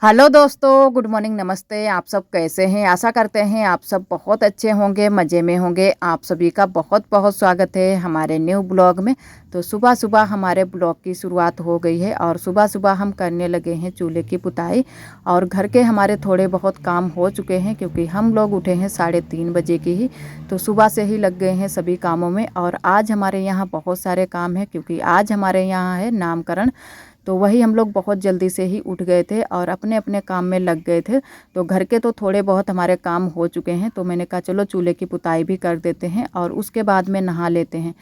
Hello दोस्तों, good morning, नमस्ते। आप सब कैसे हैं? आशा करते हैं आप सब बहुत अच्छे होंगे, मज़े में होंगे। आप सभी का बहुत बहुत स्वागत है हमारे न्यू ब्लॉग में। तो सुबह सुबह हमारे ब्लॉग की शुरुआत हो गई है और सुबह सुबह हम करने लगे हैं चूल्हे की पुताई। और घर के हमारे थोड़े बहुत काम हो चुके हैं क्योंकि हम लोग उठे हैं 3:30 बजे की ही। तो सुबह से ही लग गए हैं सभी कामों में। और आज हमारे यहाँ बहुत सारे काम हैं क्योंकि आज हमारे यहाँ है नामकरण। तो वही हम लोग बहुत जल्दी से ही उठ गए थे और अपने अपने काम में लग गए थे। तो घर के तो थोड़े बहुत हमारे काम हो चुके हैं, तो मैंने कहा चलो चूल्हे की पुताई भी कर देते हैं और उसके बाद में नहा लेते हैं।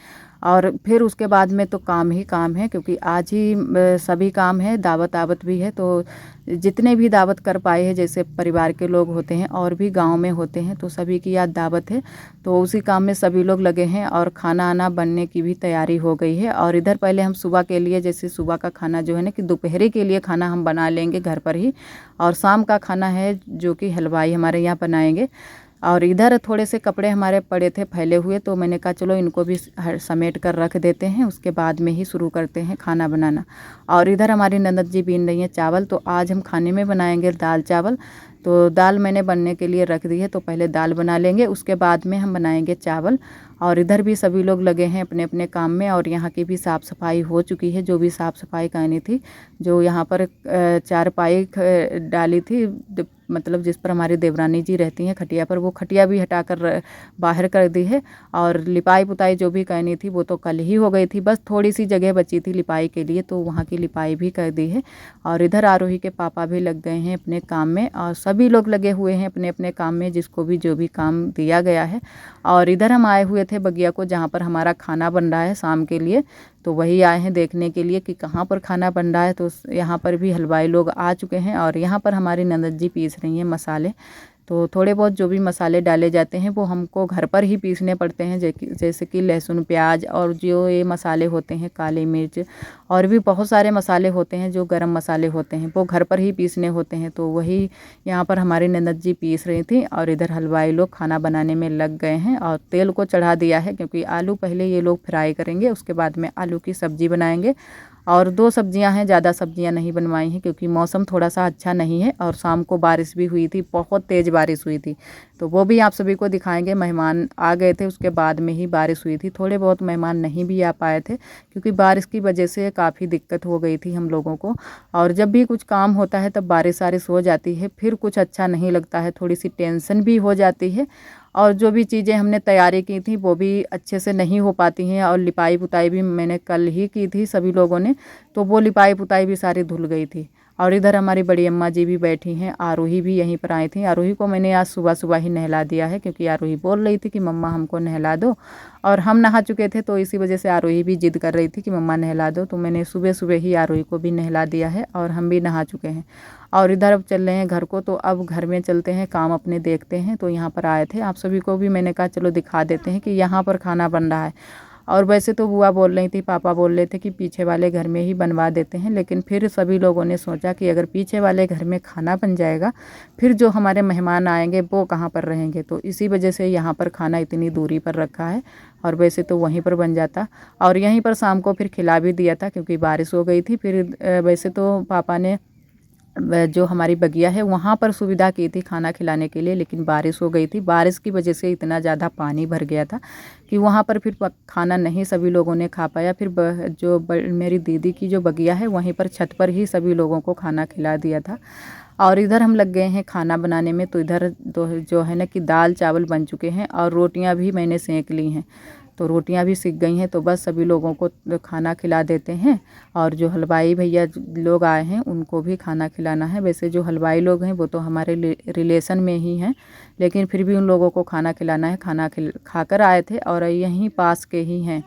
और फिर उसके बाद में तो काम ही काम है क्योंकि आज ही सभी काम है, दावत दावत भी है। तो जितने भी दावत कर पाए हैं, जैसे परिवार के लोग होते हैं और भी गांव में होते हैं, तो सभी की आज दावत है। तो उसी काम में सभी लोग लगे हैं और खाना आना बनने की भी तैयारी हो गई है। और इधर पहले हम सुबह के लिए, जैसे सुबह का खाना जो है ना कि दोपहरी के लिए खाना हम बना लेंगे घर पर ही, और शाम का खाना है जो कि हलवाई हमारे यहाँ बनाएंगे। और इधर थोड़े से कपड़े हमारे पड़े थे फैले हुए, तो मैंने कहा चलो इनको भी समेट कर रख देते हैं, उसके बाद में ही शुरू करते हैं खाना बनाना। और इधर हमारी ननद जी बीन रही हैं चावल। तो आज हम खाने में बनाएंगे दाल चावल। तो दाल मैंने बनने के लिए रख दी है, तो पहले दाल बना लेंगे, उसके बाद में हम बनाएंगे चावल। और इधर भी सभी लोग लगे हैं अपने अपने काम में। और यहाँ की भी साफ़ सफाई हो चुकी है, जो भी साफ़ सफाई करनी थी। जो यहाँ पर चारपाई डाली थी, मतलब जिस पर हमारी देवरानी जी रहती हैं खटिया पर, वो खटिया भी हटाकर बाहर कर दी है। और लिपाई पुताई जो भी करनी थी वो तो कल ही हो गई थी, बस थोड़ी सी जगह बची थी लिपाई के लिए, तो वहाँ की लिपाई भी कर दी है। और इधर आरोही के पापा भी लग गए हैं अपने काम में, और सभी लोग लगे हुए हैं अपने अपने काम में, जिसको भी जो भी काम दिया गया है। और इधर हम आए हुए थे बगिया को, जहाँ पर हमारा खाना बन रहा है शाम के लिए। तो वही आए हैं देखने के लिए कि कहाँ पर खाना बन रहा है। तो यहाँ पर भी हलवाई लोग आ चुके हैं और यहाँ पर हमारी ननद जी पीस रही हैं मसाले। तो थोड़े बहुत जो भी मसाले डाले जाते हैं वो हमको घर पर ही पीसने पड़ते हैं, जैसे कि लहसुन प्याज, और जो ये मसाले होते हैं काली मिर्च, और भी बहुत सारे मसाले होते हैं जो गरम मसाले होते हैं, वो घर पर ही पीसने होते हैं। तो वही यहाँ पर हमारी ननद जी पीस रही थी और इधर हलवाई लोग खाना बनाने में लग गए हैं। और तेल को चढ़ा दिया है क्योंकि आलू पहले ये लोग फ्राई करेंगे, उसके बाद में आलू की सब्ज़ी बनाएंगे। और 2 सब्जियां हैं, ज़्यादा सब्जियां नहीं बनवाई हैं क्योंकि मौसम थोड़ा सा अच्छा नहीं है। और शाम को बारिश भी हुई थी, बहुत तेज़ बारिश हुई थी, तो वो भी आप सभी को दिखाएंगे। मेहमान आ गए थे, उसके बाद में ही बारिश हुई थी। थोड़े बहुत मेहमान नहीं भी आ पाए थे क्योंकि बारिश की वजह से काफ़ी दिक्कत हो गई थी हम लोगों को। और जब भी कुछ काम होता है तब बारिश वारिश हो जाती है, फिर कुछ अच्छा नहीं लगता है, थोड़ी सी टेंशन भी हो जाती है। और जो भी चीज़ें हमने तैयारी की थी वो भी अच्छे से नहीं हो पाती हैं। और लिपाई पुताई भी मैंने कल ही की थी सभी लोगों ने, तो वो लिपाई पुताई भी सारी धुल गई थी। और इधर हमारी बड़ी अम्मा जी भी बैठी हैं, आरोही भी यहीं पर आई थी। आरोही को मैंने आज सुबह सुबह ही नहला दिया है क्योंकि आरोही बोल रही थी कि मम्मा हमको नहला दो। और हम नहा चुके थे, तो इसी वजह से आरोही भी जिद कर रही थी कि मम्मा नहला दो, तो मैंने सुबह सुबह ही आरोही को भी नहला दिया है और हम भी नहा चुके हैं। और इधर अब चल रहे हैं घर को, तो अब घर में चलते हैं, काम अपने देखते हैं। तो यहाँ पर आए थे, आप सभी को भी मैंने कहा चलो दिखा देते हैं कि यहाँ पर खाना बन रहा है। और वैसे तो बुआ बोल रही थी, पापा बोल रहे थे कि पीछे वाले घर में ही बनवा देते हैं, लेकिन फिर सभी लोगों ने सोचा कि अगर पीछे वाले घर में खाना बन जाएगा, फिर जो हमारे मेहमान आएंगे वो कहाँ पर रहेंगे। तो इसी वजह से यहाँ पर खाना इतनी दूरी पर रखा है, और वैसे तो वहीं पर बन जाता। और यहीं पर शाम को फिर खिला भी दिया था क्योंकि बारिश हो गई थी। फिर वैसे तो पापा ने जो हमारी बगिया है वहाँ पर सुविधा की थी खाना खिलाने के लिए, लेकिन बारिश हो गई थी। बारिश की वजह से इतना ज़्यादा पानी भर गया था कि वहाँ पर फिर खाना नहीं सभी लोगों ने खा पाया। फिर मेरी दीदी की जो बगिया है वहीं पर छत पर ही सभी लोगों को खाना खिला दिया था। और इधर हम लग गए हैं खाना बनाने में। तो इधर जो है ना कि दाल चावल बन चुके हैं और रोटियां भी मैंने सेंक ली हैं, तो रोटियां भी सिक गई हैं। तो बस सभी लोगों को खाना खिला देते हैं। और जो हलवाई भैया लोग आए हैं उनको भी खाना खिलाना है। वैसे जो हलवाई लोग हैं वो तो हमारे रिलेशन में ही हैं, लेकिन फिर भी उन लोगों को खाना खिलाना है। खाना खाकर आए थे और यहीं पास के ही हैं।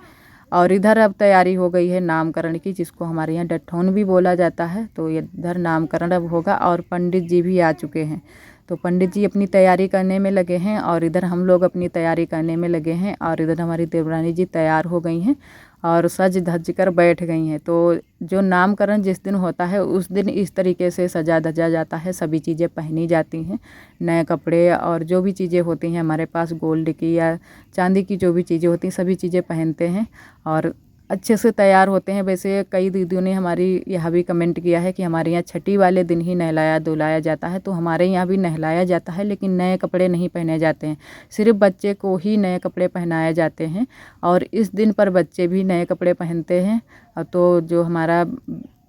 और इधर अब तैयारी हो गई है नामकरण की, जिसको हमारे यहाँ डठौन भी बोला जाता है। तो इधर नामकरण अब होगा और पंडित जी भी आ चुके हैं। तो पंडित जी अपनी तैयारी करने में लगे हैं और इधर हम लोग अपनी तैयारी करने में लगे हैं। और इधर हमारी देवरानी जी तैयार हो गई हैं और सज धज कर बैठ गई हैं। तो जो नामकरण जिस दिन होता है उस दिन इस तरीके से सजा धजा जाता है, सभी चीज़ें पहनी जाती हैं, नए कपड़े और जो भी चीज़ें होती हैं हमारे पास गोल्ड की या चांदी की जो भी चीज़ें होती हैं सभी चीज़ें पहनते हैं। और अच्छे से तैयार होते हैं। वैसे कई दीदियों ने हमारी यहाँ भी कमेंट किया है कि हमारे यहाँ छठी वाले दिन ही नहलाया धुलाया जाता है, तो हमारे यहाँ भी नहलाया जाता है, लेकिन नए कपड़े नहीं पहने जाते हैं। सिर्फ बच्चे को ही नए कपड़े पहनाए जाते हैं और इस दिन पर बच्चे भी नए कपड़े पहनते हैं। तो जो हमारा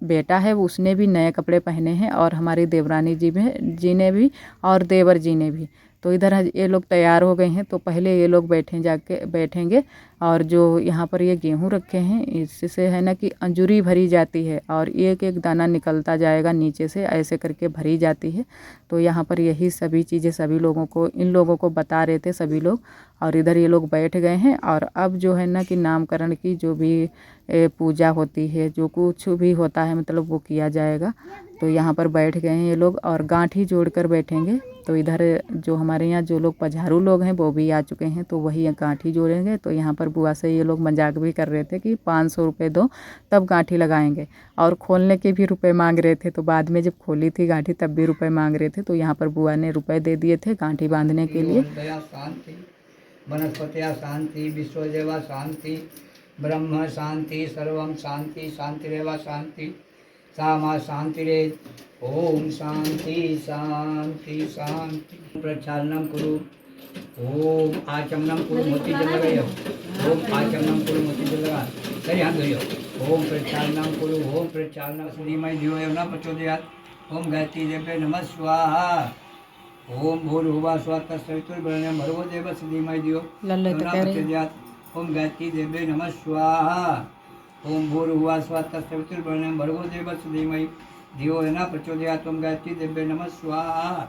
बेटा है उसने भी नए कपड़े पहने हैं और हमारी देवरानी जी ने भी और देवर जी ने भी। तो इधर ये लोग तैयार हो गए हैं, तो पहले ये लोग बैठेंगे और जो यहाँ पर ये गेहूँ रखे हैं इससे है ना कि अंजूरी भरी जाती है और एक एक दाना निकलता जाएगा नीचे से, ऐसे करके भरी जाती है। तो यहाँ पर यही सभी चीज़ें सभी लोगों को इन लोगों को बता रहे थे सभी लोग। और इधर ये लोग बैठ गए हैं और अब जो है ना कि नामकरण की जो भी पूजा होती है, जो कुछ भी होता है मतलब वो किया जाएगा। तो यहाँ पर बैठ गए हैं ये लोग और गांठी जोड़कर बैठेंगे। तो इधर जो हमारे यहाँ जो लोग पझारू लोग हैं वो भी आ चुके हैं, तो वही गांठी जोड़ेंगे। तो यहाँ पर बुआ से ये लोग मजाक भी कर रहे थे कि 500 रुपये दो तब गांठी लगाएंगे, और खोलने के भी रुपए मांग रहे थे। तो बाद में जब खोली थी गांठी तब भी रुपए मांग रहे थे, तो यहाँ पर बुआ ने रुपए दे दिए थे गांठी बांधने के लिए। वनस्पत्या शांति, विश्वदेवा शांति, ब्रह्म शांति, सर्वम शांति, शांतिरेवा शांति, सा मा शांतिरे। ओम शांति शांति शांति। प्रक्षालनम कुरु। ओम आचमनम कुरु, मोती जल लगाइयो। ओम आचमनम कुरु, मोती जल लगा। सही हाथ धोइयो। ओम प्रक्षालनम कुरु। ओम प्रक्षालनम श्रीमय धियो एवं प्रचोदयात्। ओम गायत्री देवे नमः स्वाहा। ओम भूर्भुवः स्वः तत्सवितुर्वरेण्यं भर्गो देवस्य धीमहि धियो यो न प्रचोदयात्। ओम गायत्री देवे नमः स्वाहा। ओम भूर्भुवः स्वः तत्सवितुर्वरेण्यं भर्गो देवस्य धीमहि धियो यो न प्रचोदयात्। ओम गायत्री देवे नमः स्वाहा।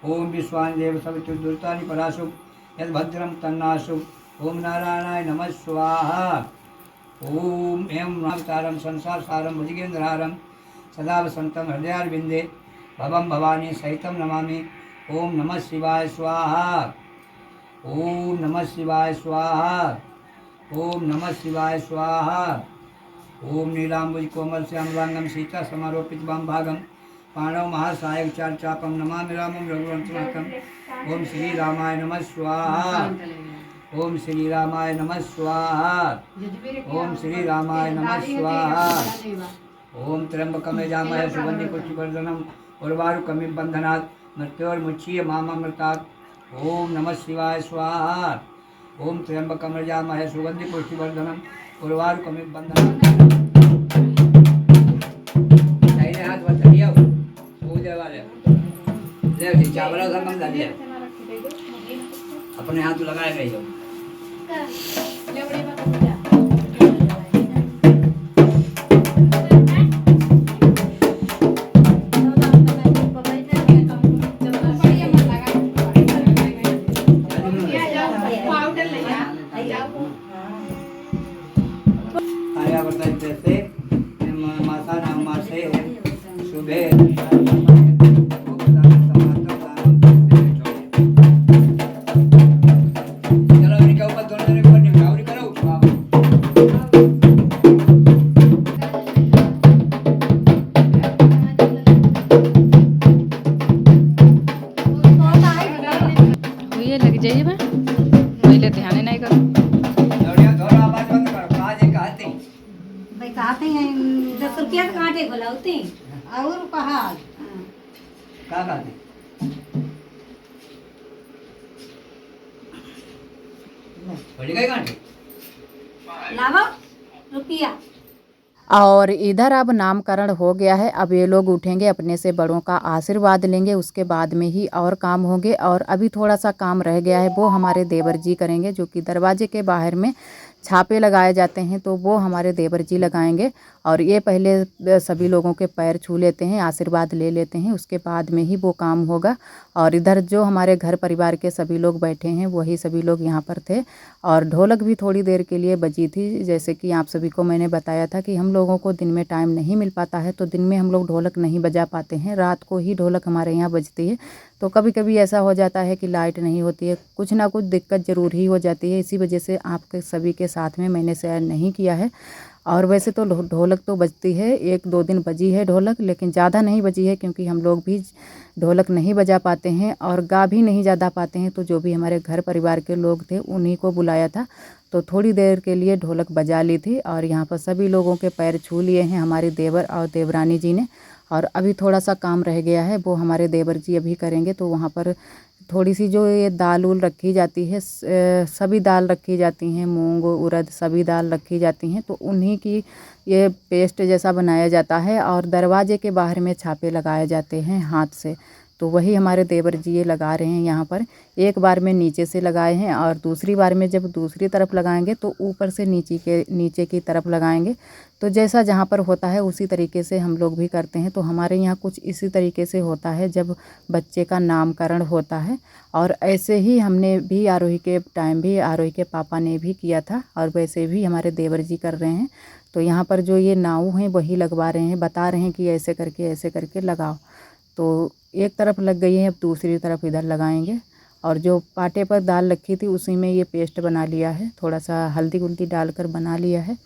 ओम विश्वानि देव सवितुर्दुरितानि पराशु यद्भद्रं तन्नाशु। ओम नारायणाय नमः स्वाहा। ओम एं नामतारं संसार सारं भुजगेन्द्रहारं सदा वसन्तं हृदयारविन्दे भवं भवानी सहितं नमामि। ओम नमः शिवाय स्वाहा। ओम नमः शिवाय स्वाहा। ओम नमः शिवाय स्वाहा। ओम नीलाम्बुज कोमल श्यामलांगं सीता समारोपित वाम भागं पाणव महासायक चार चापम नमामि रामं रघुवंशनाथं। ओम श्री रामाय नमः स्वाहा। ओम श्री रामाय नमः स्वाहा। ओम श्री रामाय नमः स्वाहा। ओम त्र्यंबकं यजामहे सुगन्धिं पुष्टिवर्धनम् उर्वारुकमिव बन्धनात् मृत्योर्मुच्यते माममृतात्। ओम नमः शिवाय स्वाहा। ओम त्र्यंबकं यजामहे सुगन्धिं पुष्टिवर्धनम् उर्वारुकमिव बन्धनात्। दाहिने हाथ मत लियो, पूजे वाले ले चावल संगम डाल लिया, अपने हाथ लगाए गए हो। कहते हैं 10 रुपया कांटे बोलाते और कहा क्या कहते बढ़ गए कांटे लावा रुपया। और इधर अब नामकरण हो गया है। अब ये लोग उठेंगे, अपने से बड़ों का आशीर्वाद लेंगे, उसके बाद में ही और काम होंगे। और अभी थोड़ा सा काम रह गया है, वो हमारे देवर जी करेंगे, जो कि दरवाजे के बाहर में छापे लगाए जाते हैं, तो वो हमारे देवर जी लगाएंगे। और ये पहले सभी लोगों के पैर छू लेते हैं, आशीर्वाद ले लेते हैं, उसके बाद में ही वो काम होगा। और इधर जो हमारे घर परिवार के सभी लोग बैठे हैं वही सभी लोग यहाँ पर थे। और ढोलक भी थोड़ी देर के लिए बजी थी। जैसे कि आप सभी को मैंने बताया था कि हम लोगों को दिन में टाइम नहीं मिल पाता है, तो दिन में हम लोग ढोलक नहीं बजा पाते हैं, रात को ही ढोलक हमारे यहाँ बजती है। तो कभी कभी ऐसा हो जाता है कि लाइट नहीं होती है, कुछ ना कुछ दिक्कत ज़रूर ही हो जाती है। इसी वजह से आपके सभी के साथ में मैंने शेयर नहीं किया है। और वैसे तो ढोलक तो बजती है, 1-2 दिन बजी है ढोलक, लेकिन ज़्यादा नहीं बजी है क्योंकि हम लोग भी ढोलक नहीं बजा पाते हैं और गा भी नहीं ज़्यादा पाते हैं। तो जो भी हमारे घर परिवार के लोग थे उन्हीं को बुलाया था, तो थोड़ी देर के लिए ढोलक बजा ली थी और यहाँ पर सभी लोगों के पैर छू लिए हैं हमारे देवर और देवरानी जी ने। और अभी थोड़ा सा काम रह गया है, वो हमारे देवर जी अभी करेंगे। तो वहाँ पर थोड़ी सी जो ये दाल उल रखी जाती है, सभी दाल रखी जाती हैं, मूंग उड़द सभी दाल रखी जाती हैं, तो उन्हीं की ये पेस्ट जैसा बनाया जाता है और दरवाजे के बाहर में छापे लगाए जाते हैं हाथ से। तो वही हमारे देवर जी ये लगा रहे हैं यहाँ पर। एक बार में नीचे से लगाए हैं और दूसरी बार में जब दूसरी तरफ लगाएंगे तो ऊपर से नीचे की तरफ लगाएंगे। तो जैसा जहाँ पर होता है उसी तरीके से हम लोग भी करते हैं। तो हमारे यहाँ कुछ इसी तरीके से होता है जब बच्चे का नामकरण होता है। और ऐसे ही हमने भी आरोही के टाइम भी आरोही के पापा ने भी किया था और वैसे भी हमारे देवर जी कर रहे हैं। तो यहाँ पर जो ये नाव हैं वही लगवा रहे हैं, बता रहे हैं कि ऐसे करके लगाओ। तो एक तरफ लग गई है, अब दूसरी तरफ इधर लगाएंगे। और जो पाटे पर दाल रखी थी उसी में ये पेस्ट बना लिया है, थोड़ा सा हल्दी उल्दी डालकर बना लिया है।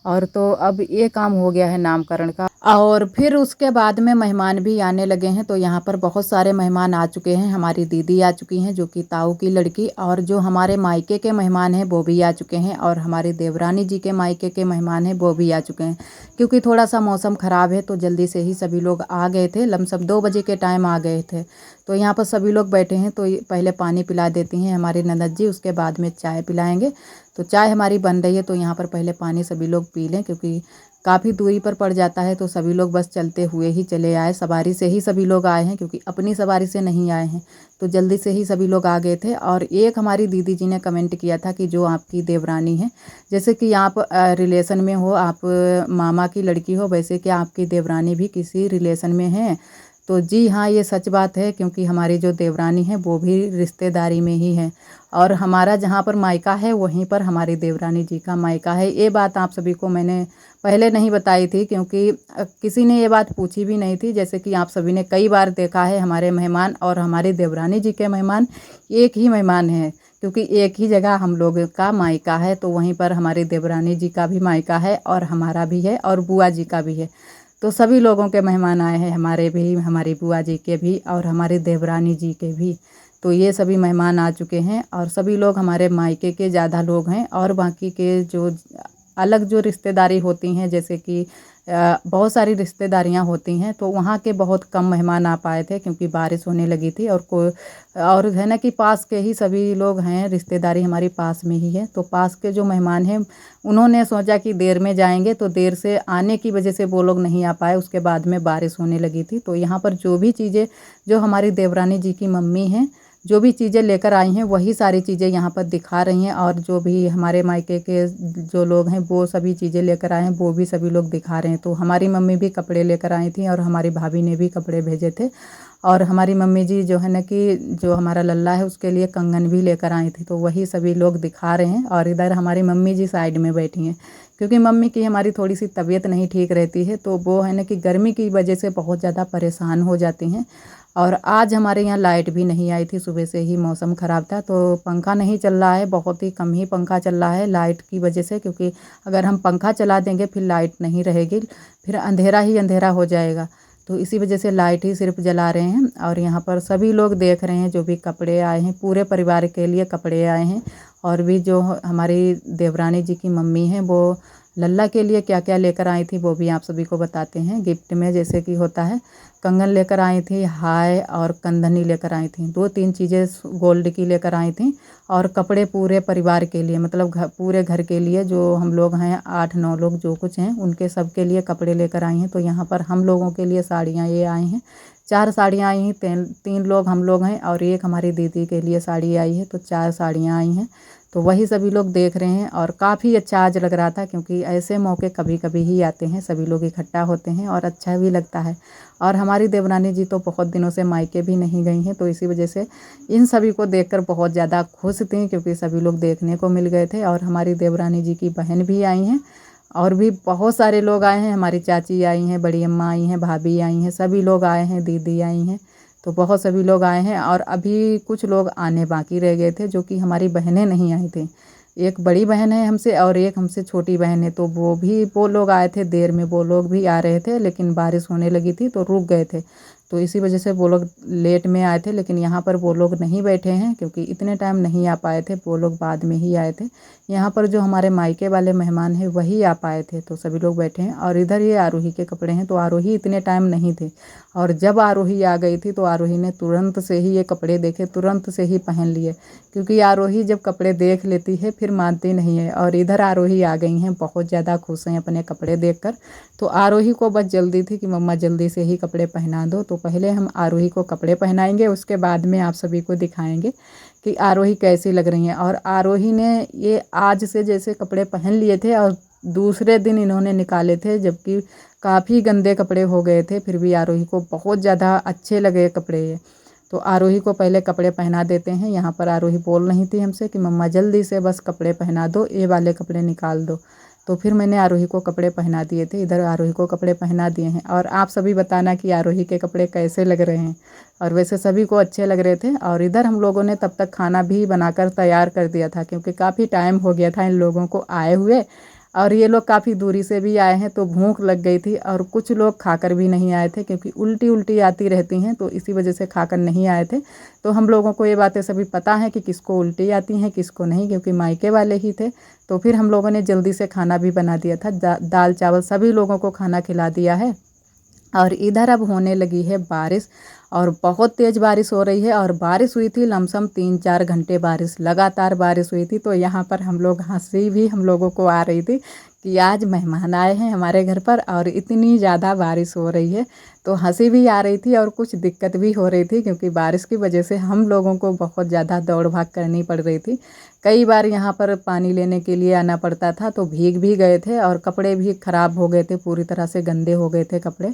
और तो अब ये काम हो गया है नामकरण का। और फिर उसके बाद में मेहमान भी आने लगे हैं। तो यहाँ पर बहुत सारे मेहमान आ चुके हैं। हमारी दीदी आ चुकी हैं जो कि ताऊ की लड़की, और जो हमारे मायके के मेहमान हैं वो भी आ चुके हैं, और हमारी देवरानी जी के मायके के मेहमान हैं वो भी आ चुके हैं। क्योंकि थोड़ा सा मौसम ख़राब है तो जल्दी से ही सभी लोग आ गए थे, लमसम 2 बजे के टाइम आ गए थे। तो यहाँ पर सभी लोग बैठे हैं। तो पहले पानी पिला देती हैं हमारी ननद जी, उसके बाद में चाय पिलाएंगे। तो चाय हमारी बन रही है, तो यहाँ पर पहले पानी सभी लोग पी लें क्योंकि काफ़ी दूरी पर पड़ जाता है। तो सभी लोग बस चलते हुए ही चले आए, सवारी से ही सभी लोग आए हैं क्योंकि अपनी सवारी से नहीं आए हैं। तो जल्दी से ही सभी लोग आ गए थे। और एक हमारी दीदी जी ने कमेंट किया था कि जो आपकी देवरानी है, जैसे कि आप रिलेशन में हो, आप मामा की लड़की हो, वैसे कि आपकी देवरानी भी किसी रिलेशन में है। तो जी हाँ, ये सच बात है क्योंकि हमारी जो देवरानी है वो भी रिश्तेदारी में ही है, और हमारा जहाँ पर मायका है वहीं पर हमारी देवरानी जी का मायका है। ये बात आप सभी को मैंने पहले नहीं बताई थी क्योंकि किसी ने ये बात पूछी भी नहीं थी। जैसे कि आप सभी ने कई बार देखा है, हमारे मेहमान और हमारी देवरानी जी के मेहमान एक ही मेहमान हैं क्योंकि एक ही जगह हम लोग का मायका है। तो वहीं पर हमारी देवरानी जी का भी मायका है और हमारा भी है और बुआ जी का भी है। तो सभी लोगों के मेहमान आए हैं, हमारे भी, हमारी बुआ जी के भी और हमारी देवरानी जी के भी। तो ये सभी मेहमान आ चुके हैं और सभी लोग हमारे मायके के ज़्यादा लोग हैं, और बाकी के जो अलग जो रिश्तेदारी होती हैं, जैसे कि बहुत सारी रिश्तेदारियां होती हैं, तो वहाँ के बहुत कम मेहमान आ पाए थे क्योंकि बारिश होने लगी थी। और है ना कि पास के ही सभी लोग हैं, रिश्तेदारी हमारी पास में ही है। तो पास के जो मेहमान हैं उन्होंने सोचा कि देर में जाएंगे, तो देर से आने की वजह से वो लोग नहीं आ पाए। उसके बाद में बारिश होने लगी थी। तो यहाँ पर जो भी चीज़ें जो हमारी देवरानी जी की मम्मी हैं जो भी चीज़ें लेकर आई हैं वही सारी चीज़ें यहाँ पर दिखा रही हैं, और जो भी हमारे मायके के जो लोग हैं वो सभी चीज़ें लेकर आए हैं वो भी सभी लोग दिखा रहे हैं। तो हमारी मम्मी भी कपड़े लेकर आई थी और हमारी भाभी ने भी कपड़े भेजे थे, और हमारी मम्मी जी जो है ना कि जो हमारा लल्ला है उसके लिए कंगन भी लेकर आई थी। तो वही सभी लोग दिखा रहे हैं। और इधर हमारी मम्मी जी साइड में बैठी हैं क्योंकि मम्मी की हमारी थोड़ी सी तबीयत नहीं ठीक रहती है, तो वो है ना कि गर्मी की वजह से बहुत ज़्यादा परेशान हो जाती हैं। और आज हमारे यहाँ लाइट भी नहीं आई थी, सुबह से ही मौसम ख़राब था तो पंखा नहीं चल रहा है, बहुत ही कम ही पंखा चल रहा है लाइट की वजह से। क्योंकि अगर हम पंखा चला देंगे फिर लाइट नहीं रहेगी, फिर अंधेरा ही अंधेरा हो जाएगा। तो इसी वजह से लाइट ही सिर्फ जला रहे हैं। और यहाँ पर सभी लोग देख रहे हैं, जो भी कपड़े आए हैं पूरे परिवार के लिए कपड़े आए हैं। और भी जो हमारी देवरानी जी की मम्मी हैं वो लल्ला के लिए क्या क्या लेकर आई थी वो भी आप सभी को बताते हैं गिफ्ट में। जैसे कि होता है, कंगन लेकर आई थी, हाय और कंदनी लेकर आई थी, 2-3 चीज़ें गोल्ड की लेकर आई थी। और कपड़े पूरे परिवार के लिए, मतलब पूरे घर के लिए, जो हम लोग हैं 8-9 लोग जो कुछ हैं उनके सब के लिए कपड़े लेकर आई हैं। तो यहाँ पर हम लोगों के लिए साड़ियाँ ये आई हैं, 4 साड़ियाँ आई हैं। 3 लोग हम लोग हैं और एक हमारी दीदी के लिए साड़ी आई है, तो 4 साड़ियाँ आई हैं। तो वही सभी लोग देख रहे हैं और काफ़ी अच्छा आज लग रहा था क्योंकि ऐसे मौके कभी कभी ही आते हैं, सभी लोग इकट्ठा होते हैं और अच्छा भी लगता है। और हमारी देवरानी जी तो बहुत दिनों से मायके भी नहीं गई हैं, तो इसी वजह से इन सभी को देखकर बहुत ज़्यादा खुश थी क्योंकि सभी लोग देखने को मिल गए थे। और हमारी देवरानी जी की बहन भी आई हैं और भी बहुत सारे लोग आए हैं, हमारी चाची आई हैं, बड़ी अम्मा आई हैं, भाभी आई हैं, सभी लोग आए हैं, दीदी आई हैं। तो बहुत सभी लोग आए हैं और अभी कुछ लोग आने बाकी रह गए थे जो कि हमारी बहनें नहीं आई थी। एक बड़ी बहन है हमसे और एक हमसे छोटी बहन है, तो वो लोग आए थे देर में, वो लोग भी आ रहे थे लेकिन बारिश होने लगी थी तो रुक गए थे, तो इसी वजह से वो लोग लेट में आए थे। लेकिन यहाँ पर वो लोग नहीं बैठे हैं क्योंकि इतने टाइम नहीं आ पाए थे, वो लोग बाद में ही आए थे। यहाँ पर जो हमारे मायके वाले मेहमान हैं वही आ पाए थे, तो सभी लोग बैठे हैं। और इधर ये आरोही के कपड़े हैं, तो आरोही इतने टाइम नहीं थे, और जब आरोही आ गई थी तो आरोही ने तुरंत से ही ये कपड़े देखे, तुरंत से ही पहन लिए, क्योंकि आरोही जब कपड़े देख लेती है फिर मानती नहीं है। और इधर आरोही आ गई हैं, बहुत ज़्यादा खुश हैं अपने कपड़े देखकर। तो आरोही को बस जल्दी थी कि मम्मा जल्दी से ही कपड़े पहना दो, तो पहले हम आरोही को कपड़े पहनाएंगे, उसके बाद में आप सभी को दिखाएंगे कि आरोही कैसी लग रही हैं। और आरोही ने ये आज से जैसे कपड़े पहन लिए थे और दूसरे दिन इन्होंने निकाले थे, जबकि काफ़ी गंदे कपड़े हो गए थे, फिर भी आरोही को बहुत ज़्यादा अच्छे लगे कपड़े ये। तो आरोही को पहले कपड़े पहना देते हैं। यहाँ पर आरोही बोल रही थी हमसे कि मम्मा जल्दी से बस कपड़े पहना दो, ये वाले कपड़े निकाल दो। तो फिर मैंने आरोही को कपड़े पहना दिए थे, इधर आरोही को कपड़े पहना दिए हैं। और आप सभी बताना कि आरोही के कपड़े कैसे लग रहे हैं। और वैसे सभी को अच्छे लग रहे थे। और इधर हम लोगों ने तब तक खाना भी बनाकर तैयार कर दिया था, क्योंकि काफ़ी टाइम हो गया था इन लोगों को आए हुए, और ये लोग काफ़ी दूरी से भी आए हैं तो भूख लग गई थी। और कुछ लोग खाकर भी नहीं आए थे, क्योंकि उल्टी उल्टी आती रहती हैं, तो इसी वजह से खाकर नहीं आए थे। तो हम लोगों को ये बातें सभी पता है कि किसको उल्टी आती हैं किसको नहीं, क्योंकि मायके वाले ही थे। तो फिर हम लोगों ने जल्दी से खाना भी बना दिया था, दाल चावल सभी लोगों को खाना खिला दिया है। और इधर अब होने लगी है बारिश, और बहुत तेज़ बारिश हो रही है। और बारिश हुई थी लमसम 3-4 घंटे बारिश, लगातार बारिश हुई थी। तो यहाँ पर हम लोग हंसी भी हम लोगों को आ रही थी कि आज मेहमान आए हैं हमारे घर पर और इतनी ज़्यादा बारिश हो रही है। तो हंसी भी आ रही थी और कुछ दिक्कत भी हो रही थी, क्योंकि बारिश की वजह से हम लोगों को बहुत ज़्यादा दौड़ भाग करनी पड़ रही थी। कई बार यहाँ पर पानी लेने के लिए आना पड़ता था, तो भीग भी गए थे और कपड़े भी ख़राब हो गए थे, पूरी तरह से गंदे हो गए थे कपड़े।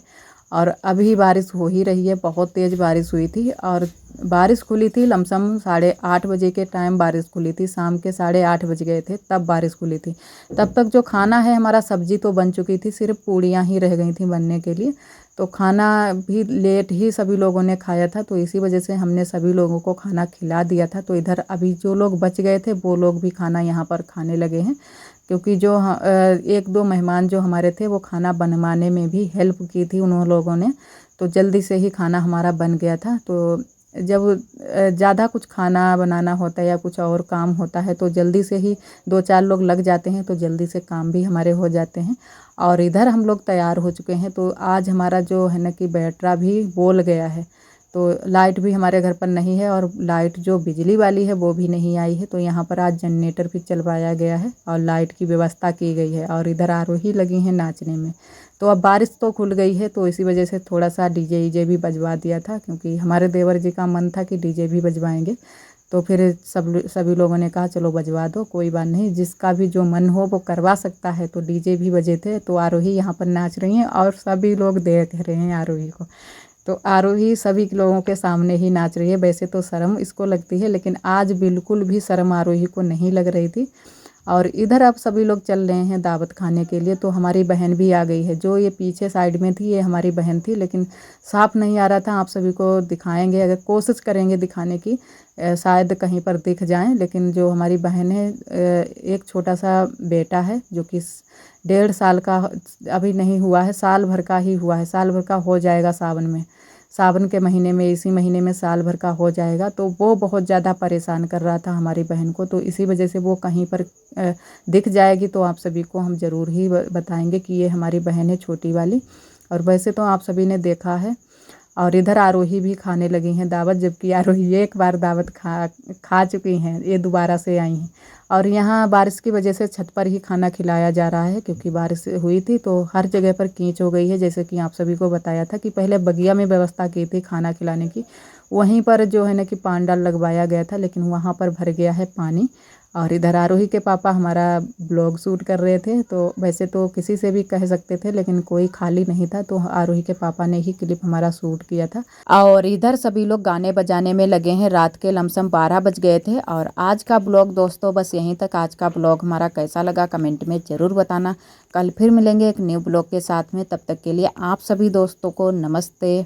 और अभी बारिश हो ही रही है, बहुत तेज़ बारिश हुई थी। और बारिश खुली थी लमसम 8:30 बजे के टाइम बारिश खुली थी, शाम के 8:30 बज गए थे तब बारिश खुली थी। तब तक जो खाना है हमारा सब्जी तो बन चुकी थी, सिर्फ पूड़ियाँ ही रह गई थी बनने के लिए। तो खाना भी लेट ही सभी लोगों ने खाया था, तो इसी वजह से हमने सभी लोगों को खाना खिला दिया था। तो इधर अभी जो लोग बच गए थे वो लोग भी खाना यहाँ पर खाने लगे हैं, क्योंकि जो 1-2 मेहमान जो हमारे थे वो खाना बनवाने में भी हेल्प की थी उन लोगों ने, तो जल्दी से ही खाना हमारा बन गया था। तो जब ज़्यादा कुछ खाना बनाना होता है या कुछ और काम होता है तो जल्दी से ही 2-4 लोग लग जाते हैं, तो जल्दी से काम भी हमारे हो जाते हैं। और इधर हम लोग तैयार हो चुके हैं। तो आज हमारा जो है ना कि बैटरा भी बोल गया है, तो लाइट भी हमारे घर पर नहीं है, और लाइट जो बिजली वाली है वो भी नहीं आई है। तो यहाँ पर आज जनरेटर भी चलवाया गया है और लाइट की व्यवस्था की गई है। और इधर आरोही लगी हैं नाचने में। तो अब बारिश तो खुल गई है, तो इसी वजह से थोड़ा सा डीजे भी बजवा दिया था, क्योंकि हमारे देवर जी का मन था कि डीजे भी बजवाएंगे। तो फिर सभी लोगों ने कहा चलो बजवा दो, कोई बात नहीं, जिसका भी जो मन हो वो करवा सकता है। तो डीजे भी बजे थे, तो आरोही यहाँ पर नाच रही हैं और सभी लोग देख रहे हैं आरोही को। तो आरोही सभी लोगों के सामने ही नाच रही है। वैसे तो शर्म इसको लगती है, लेकिन आज बिल्कुल भी शर्म आरोही को नहीं लग रही थी। और इधर अब सभी लोग चल रहे हैं दावत खाने के लिए। तो हमारी बहन भी आ गई है, जो ये पीछे साइड में थी ये हमारी बहन थी, लेकिन साफ नहीं आ रहा था। आप सभी को दिखाएंगे, अगर कोशिश करेंगे दिखाने की, शायद कहीं पर दिख जाएं। लेकिन जो हमारी बहन है, एक छोटा सा बेटा है जो कि 1.5 साल का अभी नहीं हुआ है, साल भर का ही हुआ है, साल भर का हो जाएगा सावन में, सावन के महीने में, इसी महीने में साल भर का हो जाएगा। तो वो बहुत ज़्यादा परेशान कर रहा था हमारी बहन को, तो इसी वजह से वो कहीं पर दिख जाएगी तो आप सभी को हम ज़रूर ही बताएंगे कि ये हमारी बहन है छोटी वाली। और वैसे तो आप सभी ने देखा है। और इधर आरोही भी खाने लगी हैं दावत, जबकि आरोही एक बार दावत खा चुकी हैं, ये दोबारा से आई हैं। और यहाँ बारिश की वजह से छत पर ही खाना खिलाया जा रहा है, क्योंकि बारिश हुई थी तो हर जगह पर कीच हो गई है। जैसे कि आप सभी को बताया था कि पहले बगिया में व्यवस्था की थी खाना खिलाने की, वहीं पर जो है ना कि पांडाल लगवाया गया था, लेकिन वहाँ पर भर गया है पानी। और इधर आरोही के पापा हमारा ब्लॉग शूट कर रहे थे, तो वैसे तो किसी से भी कह सकते थे, लेकिन कोई खाली नहीं था, तो आरोही के पापा ने ही क्लिप हमारा शूट किया था। और इधर सभी लोग गाने बजाने में लगे हैं। रात के लमसम 12 बज गए थे। और आज का ब्लॉग दोस्तों बस यहीं तक। आज का ब्लॉग हमारा कैसा लगा कमेंट में ज़रूर बताना। कल फिर मिलेंगे एक न्यू ब्लॉग के साथ में, तब तक के लिए आप सभी दोस्तों को नमस्ते।